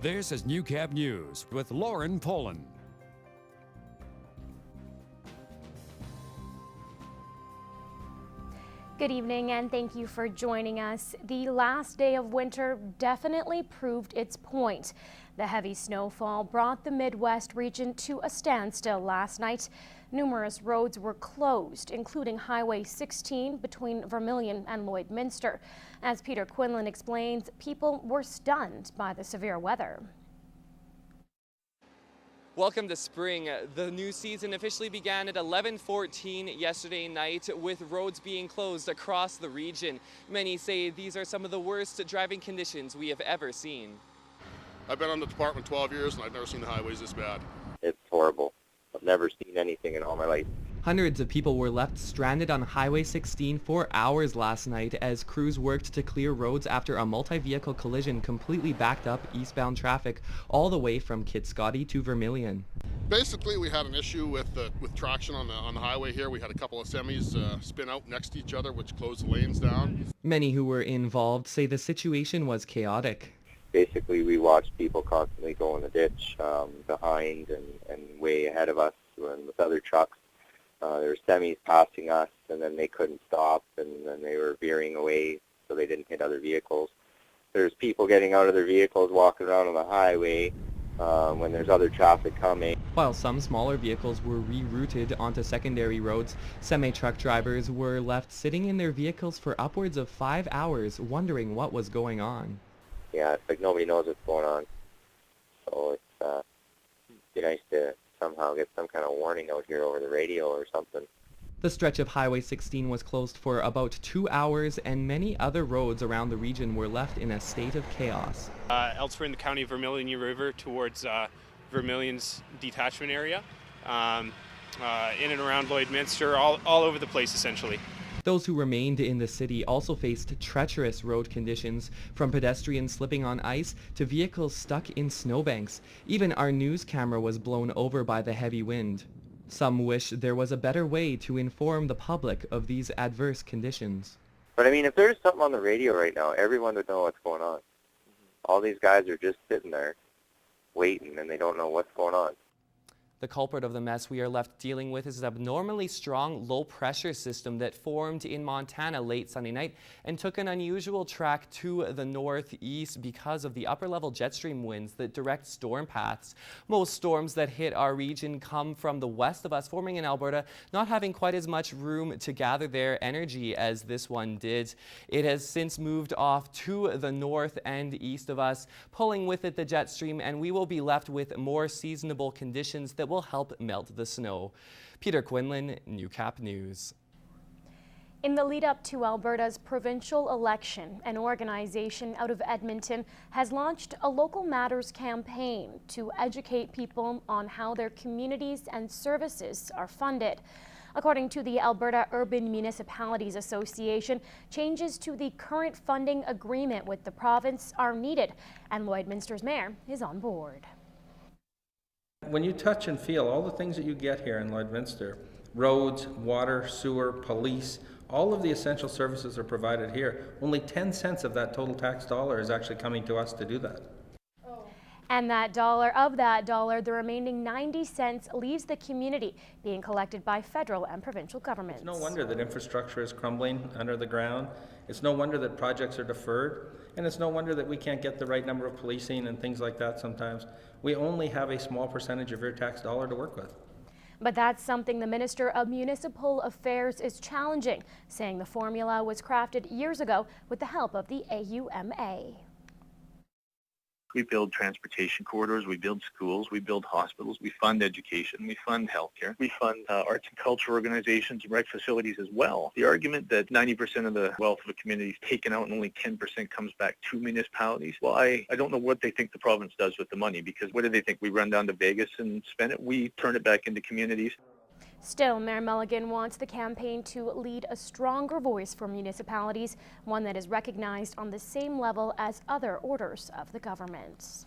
This is Newcap News with Lauren Poland. Good evening and thank you for joining us. The last day of winter definitely proved its point. The heavy snowfall brought the Midwest region to a standstill last night. Numerous roads were closed, including Highway 16 between Vermilion and Lloydminster. As Peter Quinlan explains, people were stunned by the severe weather. Welcome to spring. The new season officially began at 11:14 yesterday night with roads being closed across the region. Many say these are some of the worst driving conditions we have ever seen. I've been on the department 12 years and I've never seen the highways this bad. It's horrible. I've never seen anything in all my life. Hundreds of people were left stranded on Highway 16 for hours last night as crews worked to clear roads after a multi-vehicle collision completely backed up eastbound traffic all the way from Kitscoty to Vermilion. Basically, we had an issue with traction on the highway here. We had a couple of semis spin out next to each other, which closed the lanes down. Many who were involved say the situation was chaotic. Basically, we watched people constantly go in the ditch behind and way ahead of us and with other trucks. There were semis passing us, and then they couldn't stop, and then they were veering away so they didn't hit other vehicles. There's people getting out of their vehicles, walking around on the highway when there's other traffic coming. While some smaller vehicles were rerouted onto secondary roads, semi-truck drivers were left sitting in their vehicles for upwards of 5 hours, wondering what was going on. Yeah, it's like nobody knows what's going on. So it's be nice to somehow get some kind of warning out here over the radio or something. The stretch of Highway 16 was closed for about 2 hours, and many other roads around the region were left in a state of chaos. Elsewhere in the county of Vermilion River towards Vermilion's detachment area, in and around Lloydminster, all over the place essentially. Those who remained in the city also faced treacherous road conditions, from pedestrians slipping on ice to vehicles stuck in snowbanks. Even our news camera was blown over by the heavy wind. Some wish there was a better way to inform the public of these adverse conditions. But I mean, if there's something on the radio right now, everyone would know what's going on. All these guys are just sitting there waiting, and they don't know what's going on. The culprit of the mess we are left dealing with is an abnormally strong low-pressure system that formed in Montana late Sunday night and took an unusual track to the northeast because of the upper-level jet stream winds that direct storm paths. Most storms that hit our region come from the west of us, forming in Alberta, not having quite as much room to gather their energy as this one did. It has since moved off to the north and east of us, pulling with it the jet stream, and we will be left with more seasonable conditions that will help melt the snow. Peter Quinlan, Newcap News. In the lead up to Alberta's provincial election, an organization out of Edmonton has launched a Local Matters campaign to educate people on how their communities and services are funded. According to the Alberta Urban Municipalities Association, changes to the current funding agreement with the province are needed, and Lloydminster's mayor is on board. When you touch and feel all the things that you get here in Lloydminster, roads, water, sewer, police, all of the essential services are provided here. Only 10 cents of that total tax dollar is actually coming to us to do that. And that dollar, the remaining 90 cents leaves the community, being collected by federal and provincial governments. It's no wonder that infrastructure is crumbling under the ground. It's no wonder that projects are deferred. And it's no wonder that we can't get the right number of policing and things like that sometimes. We only have a small percentage of your tax dollar to work with. But that's something the Minister of Municipal Affairs is challenging, saying the formula was crafted years ago with the help of the AUMA. We build transportation corridors, we build schools, we build hospitals, we fund education, we fund healthcare, we fund arts and culture organizations and rec facilities as well. The argument that 90% of the wealth of a community is taken out and only 10% comes back to municipalities, well, I don't know what they think the province does with the money, because what do they think? We run down to Vegas and spend it? We turn it back into communities. Still, Mayor Mulligan wants the campaign to lead a stronger voice for municipalities, one that is recognized on the same level as other orders of the government.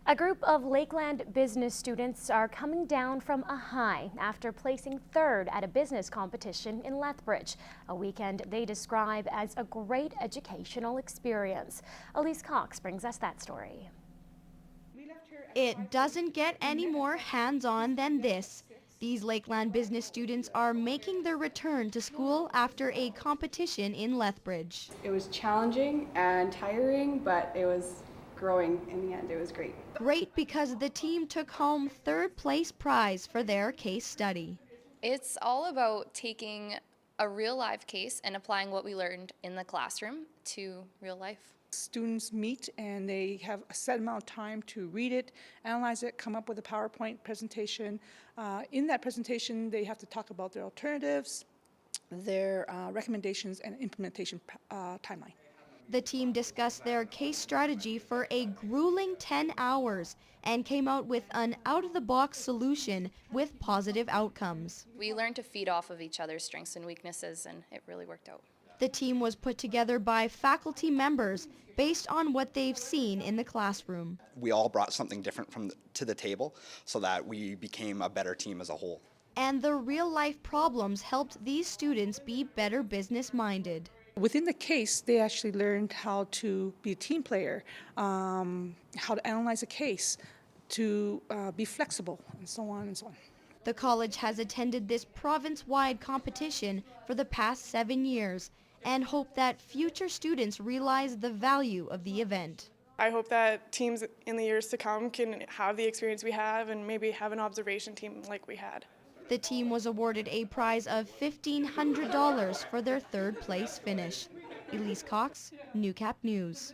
A group of Lakeland business students are coming down from a high after placing third at a business competition in Lethbridge, a weekend they describe as a great educational experience. Elise Cox brings us that story. It doesn't get any more hands-on than this. These Lakeland business students are making their return to school after a competition in Lethbridge. It was challenging and tiring, but it was growing in the end. It was great. Great because the team took home third place prize for their case study. It's all about taking a real live case and applying what we learned in the classroom to real life. Students meet and they have a set amount of time to read it, analyze it, come up with a PowerPoint presentation. In that presentation, they have to talk about their alternatives, their recommendations, and implementation timeline. The team discussed their case strategy for a grueling 10 hours and came out with an out-of-the-box solution with positive outcomes. We learned to feed off of each other's strengths and weaknesses, and it really worked out. The team was put together by faculty members based on what they've seen in the classroom. We all brought something different to the table so that we became a better team as a whole. And the real-life problems helped these students be better business-minded. Within the case, they actually learned how to be a team player, how to analyze a case, to be flexible, and so on and so on. The college has attended this province-wide competition for the past 7 years and hope that future students realize the value of the event. I hope that teams in the years to come can have the experience we have and maybe have an observation team like we had. The team was awarded a prize of $1,500 for their third place finish. Elise Cox, Newcap News.